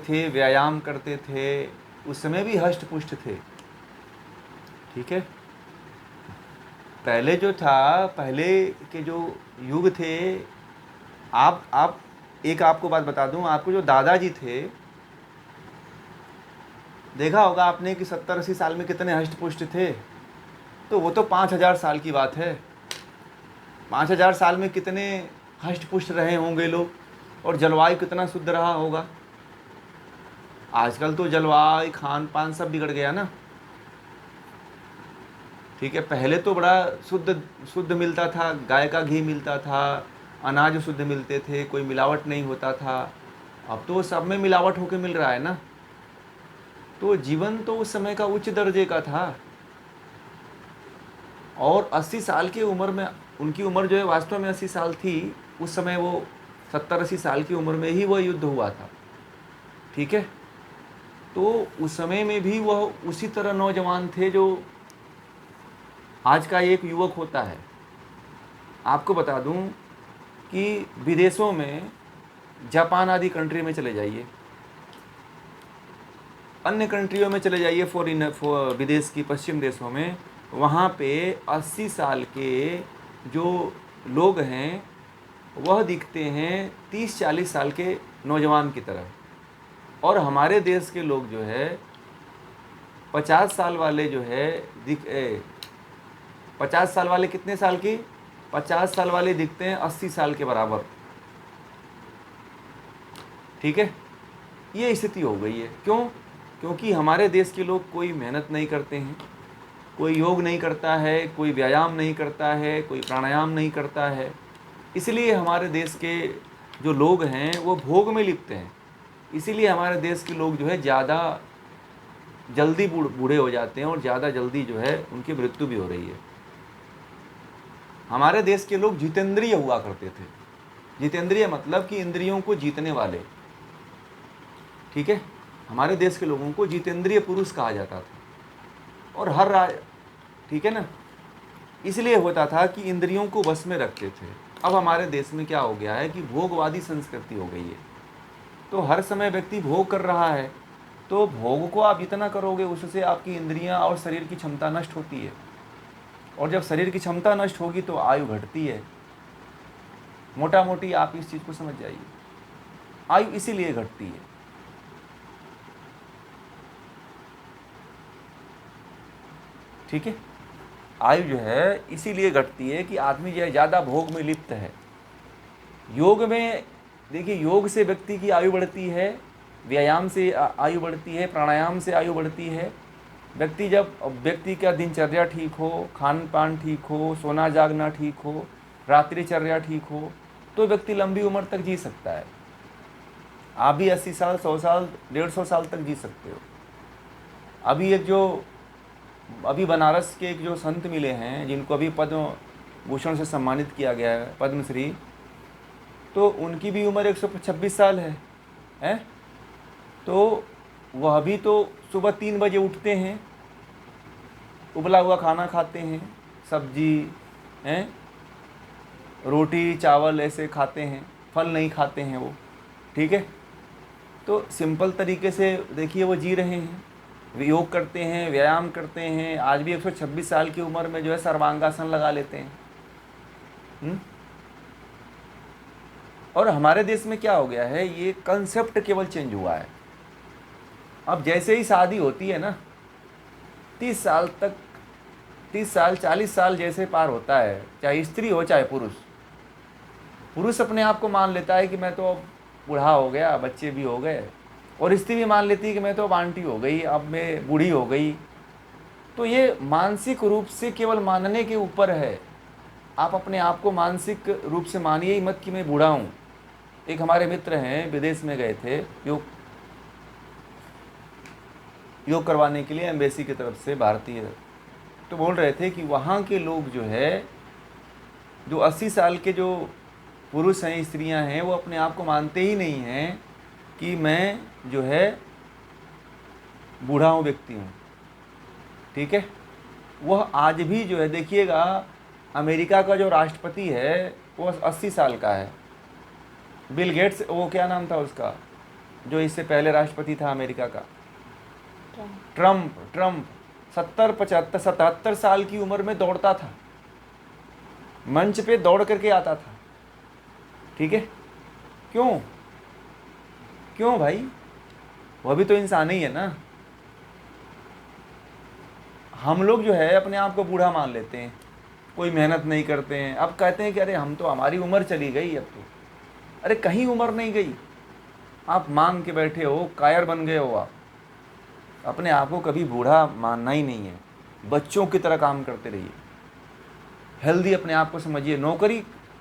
थे, व्यायाम करते थे, उस समय भी हष्ट पुष्ट थे। ठीक है, पहले जो था, पहले के जो युग थे, आप एक आपको बात बता दूं, आपको जो दादाजी थे, देखा होगा आपने कि 70-80 साल में कितने हष्ट पुष्ट थे। तो वो तो 5000 साल की बात है। 5000 साल में कितने हष्ट पुष्ट रहे होंगे लोग, और जलवायु कितना शुद्ध रहा होगा। आजकल तो जलवायु, खान पान सब बिगड़ गया ना। ठीक है, पहले तो बड़ा शुद्ध शुद्ध मिलता था, गाय का घी मिलता था, अनाज शुद्ध मिलते थे, कोई मिलावट नहीं होता था। अब तो सब में मिलावट होके मिल रहा है ना। तो जीवन तो उस समय का उच्च दर्जे का था। और 80 साल की उम्र में, उनकी उम्र जो है वास्तव में 80 साल थी, उस समय वो 70-80 साल की उम्र में ही वह युद्ध हुआ था। ठीक है, तो उस समय में भी वह उसी तरह नौजवान थे जो आज का एक युवक होता है। आपको बता दूं कि विदेशों में, जापान आदि कंट्री में चले जाइए, अन्य कंट्रियों में चले जाइए, विदेश की पश्चिम देशों में, वहाँ पे 80 साल के जो लोग हैं वह दिखते हैं 30-40 साल के नौजवान की तरह। और हमारे देश के लोग जो है 50 साल वाले जो है 50 साल वाले कितने साल की, 50 साल वाले दिखते हैं 80 साल के बराबर। ठीक है, ये स्थिति हो गई है। क्यों? क्योंकि हमारे देश के लोग कोई मेहनत नहीं करते हैं, कोई योग नहीं करता है, कोई व्यायाम नहीं करता है, कोई प्राणायाम नहीं करता है। इसलिए हमारे देश के जो लोग हैं वो भोग में लिप्त हैं। इसीलिए हमारे देश के लोग जो है ज़्यादा जल्दी बूढ़े हो जाते हैं, और ज़्यादा जल्दी जो है उनकी मृत्यु भी हो रही है। हमारे देश के लोग जितेंद्रिय हुआ करते थे। जितेंद्रिय मतलब कि इंद्रियों को जीतने वाले। ठीक है, हमारे देश के लोगों को जितेंद्रिय पुरुष कहा जाता था। और ठीक है ना, इसलिए होता था कि इंद्रियों को बस में रखते थे। अब हमारे देश में क्या हो गया है कि भोगवादी संस्कृति हो गई है। तो हर समय व्यक्ति भोग कर रहा है, तो भोग को आप जितना करोगे उससे आपकी इंद्रियां और शरीर की क्षमता नष्ट होती है। और जब शरीर की क्षमता नष्ट होगी तो आयु घटती है। मोटा मोटी आप इस चीज़ को समझ जाइए, आयु इसीलिए घटती है। ठीक है, आयु जो है इसीलिए घटती है कि आदमी जो है ज़्यादा भोग में लिप्त है। योग में देखिए, योग से व्यक्ति की आयु बढ़ती है, व्यायाम से आयु बढ़ती है, प्राणायाम से आयु बढ़ती है। व्यक्ति का दिनचर्या ठीक हो, खान पान ठीक हो, सोना जागना ठीक हो, रात्रिचर्या ठीक हो, तो व्यक्ति लंबी उम्र तक जी सकता है। आप भी 80 साल, 100 साल, 150 साल तक जी सकते हो। अभी बनारस के एक जो संत मिले हैं, जिनको अभी पद्म भूषण से सम्मानित किया गया है, पद्मश्री, तो उनकी भी उम्र 126 साल है। तो वह भी तो सुबह 3 बजे उठते हैं, उबला हुआ खाना खाते हैं, सब्जी हैं, रोटी चावल ऐसे खाते हैं, फल नहीं खाते हैं वो। ठीक है, तो सिंपल तरीके से देखिए वो जी रहे हैं, योग करते हैं, व्यायाम करते हैं। आज भी 126 साल की उम्र में जो है सर्वांगासन लगा लेते हैं। और हमारे देश में क्या हो गया है, ये कंसेप्ट केवल चेंज हुआ है। अब जैसे ही शादी होती है ना, 30 साल 40 साल जैसे पार होता है, चाहे स्त्री हो चाहे पुरुष अपने आप को मान लेता है कि मैं तो अब बूढ़ा हो गया, बच्चे भी हो गए, और स्त्री भी मान लेती है कि मैं तो अब आंटी हो गई, अब मैं बूढ़ी हो गई। तो ये मानसिक रूप से केवल मानने के ऊपर है। आप अपने आप को मानसिक रूप से मानिए ही मत कि मैं बूढ़ा हूँ। एक हमारे मित्र हैं, विदेश में गए थे योग करवाने के लिए, एम्बेसी की तरफ से, भारतीय। तो बोल रहे थे कि वहाँ के लोग जो है, जो 80 साल के जो पुरुष हैं, स्त्रियां हैं, वो अपने आप को मानते ही नहीं हैं कि मैं जो है बूढ़ा हूँ, व्यक्ति हूँ। ठीक है, वह आज भी जो है, देखिएगा अमेरिका का जो राष्ट्रपति है वो 80 साल का है। बिल गेट्स, वो क्या नाम था उसका, जो इससे पहले राष्ट्रपति था अमेरिका का, ट्रम्प। ट्रम्प 77 साल की उम्र में दौड़ता था, मंच पे दौड़ करके आता था। ठीक है, क्यों? क्यों भाई? वह भी तो इंसान ही है ना। हम लोग जो है अपने आप को बूढ़ा मान लेते हैं, कोई मेहनत नहीं करते हैं। अब कहते हैं कि अरे हम तो, हमारी उम्र चली गई अब तो। अरे कहीं उम्र नहीं गई, आप मान के बैठे हो, कायर बन गए हो आप। अपने आप को कभी बूढ़ा मानना ही नहीं है, बच्चों की तरह काम करते रहिए, हेल्दी अपने आप को समझिए।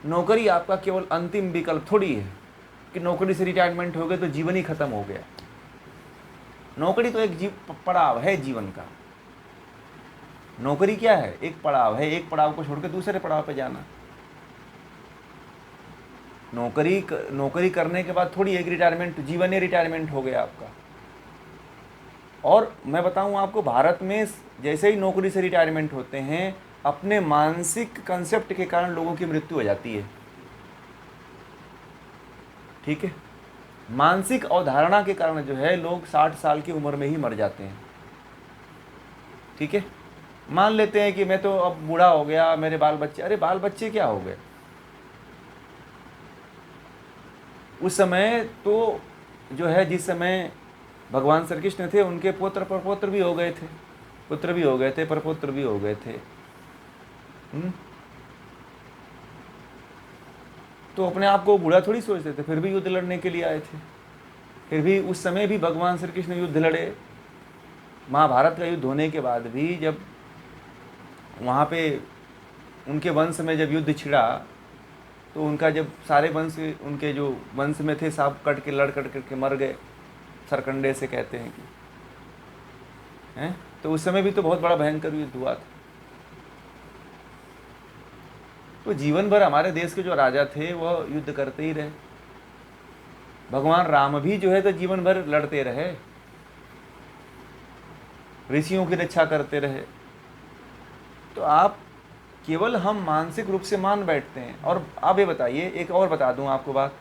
नौकरी आपका केवल अंतिम विकल्प थोड़ी है कि नौकरी से रिटायरमेंट हो गए तो जीवन ही खत्म हो गया। नौकरी तो एक पड़ाव है जीवन का। नौकरी क्या है? एक पड़ाव है, एक पड़ाव को छोड़कर दूसरे पड़ाव पे जाना। नौकरी करने के बाद थोड़ी एक रिटायरमेंट, जीवन ही रिटायरमेंट हो गया आपका। और मैं बताऊं आपको, भारत में जैसे ही नौकरी से रिटायरमेंट होते हैं, अपने मानसिक कंसेप्ट के कारण लोगों की मृत्यु हो जाती है। ठीक है, मानसिक अवधारणा के कारण जो है लोग 60 साल की उम्र में ही मर जाते हैं। ठीक है, मान लेते हैं कि मैं तो अब बूढ़ा हो गया, मेरे बाल बच्चे। अरे बाल बच्चे क्या हो गए? उस समय तो जो है, जिस समय भगवान श्री कृष्ण थे, उनके पुत्र प्रपुत्र भी हो गए थे, पुत्र भी हो गए थे, प्रपुत्र भी हो गए थे। तो अपने आप को बूढ़ा थोड़ी सोचते थे, फिर भी युद्ध लड़ने के लिए आए थे। फिर भी उस समय भी भगवान श्री कृष्ण युद्ध लड़े। महाभारत का युद्ध होने के बाद भी जब वहाँ पे उनके वंश में जब युद्ध छिड़ा, तो उनका जब सारे वंश, उनके जो वंश में थे, सब कट के मर गए, सरकंडे से कहते हैं कि हैं। तो उस समय भी तो बहुत बड़ा भयंकर युद्ध हुआ था। तो जीवन भर हमारे देश के जो राजा थे वह युद्ध करते ही रहे। भगवान राम भी जो है तो जीवन भर लड़ते रहे, ऋषियों की रक्षा करते रहे। तो आप केवल, हम मानसिक रूप से मान बैठते हैं। और आप ये बताइए, एक और बता दूं आपको बात,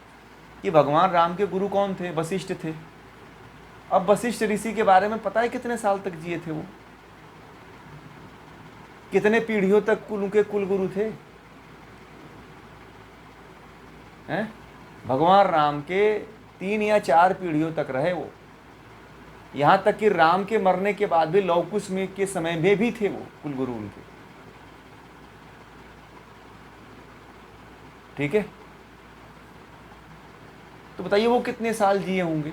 कि भगवान राम के गुरु कौन थे? वशिष्ठ थे। अब वशिष्ठ ऋषि के बारे में पता है कितने साल तक जिए थे वो? कितने पीढ़ियों तक उनके कुल गुरु थे? हैं? भगवान राम के 3 या 4 पीढ़ियों तक रहे वो। यहाँ तक कि राम के मरने के बाद भी लव कुश में के समय में भी थे वो कुल गुरु उनके। ठीक है, तो बताइए वो कितने साल जिए होंगे?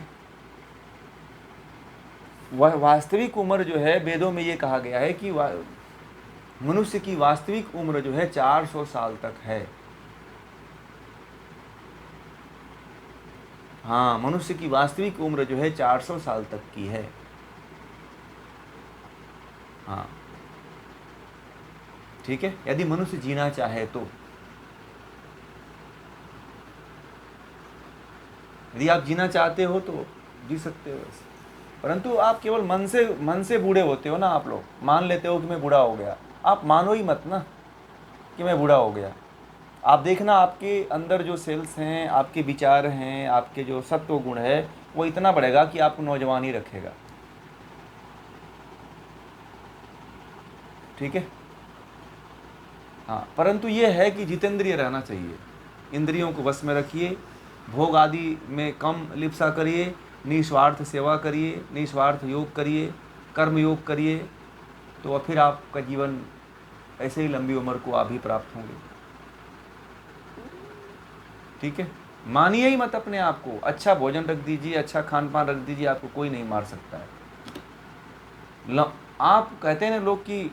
वास्तविक उम्र जो है, वेदों में ये कहा गया है कि मनुष्य की वास्तविक उम्र जो है 400 साल तक है। हाँ, मनुष्य की वास्तविक उम्र जो है 400 साल तक की है। हाँ, ठीक है, यदि मनुष्य जीना चाहे तो। यदि आप जीना चाहते हो तो जी सकते हो वैसे, परंतु आप केवल मन से बूढ़े होते हो ना। आप लोग मान लेते हो कि मैं बूढ़ा हो गया। आप मानो ही मत ना कि मैं बूढ़ा हो गया। आप देखना, आपके अंदर जो सेल्स हैं, आपके विचार हैं, आपके जो सत्व गुण है, वो इतना बढ़ेगा कि आपको नौजवान ही रखेगा। ठीक है, हाँ, परंतु ये है कि जितेंद्रिय रहना चाहिए। इंद्रियों को वश में रखिए, भोग आदि में कम लिप्सा करिए, निस्वार्थ सेवा करिए, निस्वार्थ योग करिए, कर्म योग करिए, तो फिर आपका जीवन ऐसे ही लंबी उम्र को आप ही प्राप्त होंगे। ठीक है, मानिए ही मत अपने आप को। अच्छा भोजन रख दीजिए, अच्छा खान पान रख दीजिए, आपको कोई नहीं मार सकता है। आप कहते हैं ना लोग कि,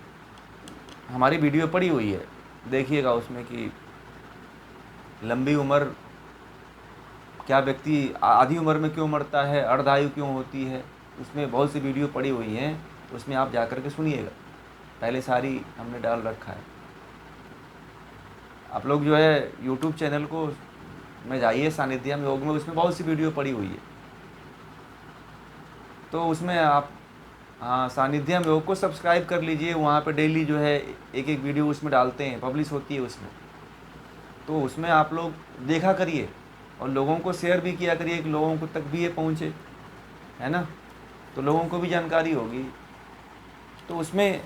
हमारी वीडियो पड़ी हुई है, देखिएगा उसमें कि लंबी उम्र, क्या व्यक्ति आधी उम्र में क्यों मरता है, अर्धायु क्यों होती है, उसमें बहुत सी वीडियो पड़ी हुई हैं, उसमें आप जा कर के सुनिएगा। पहले सारी हमने डाल रखा है। आप लोग जो है YouTube चैनल को में जाइए, सानिध्यम योग में, उसमें बहुत सी वीडियो पड़ी हुई है। तो उसमें आप, हाँ, सानिध्यम योग को सब्सक्राइब कर लीजिए। वहाँ पे डेली जो है एक एक वीडियो उसमें डालते हैं, पब्लिश होती है उसमें। तो उसमें आप लोग देखा करिए और लोगों को शेयर भी किया करिए कि लोगों को तक भी ये पहुँचे, है ना, तो लोगों को भी जानकारी होगी। तो उसमें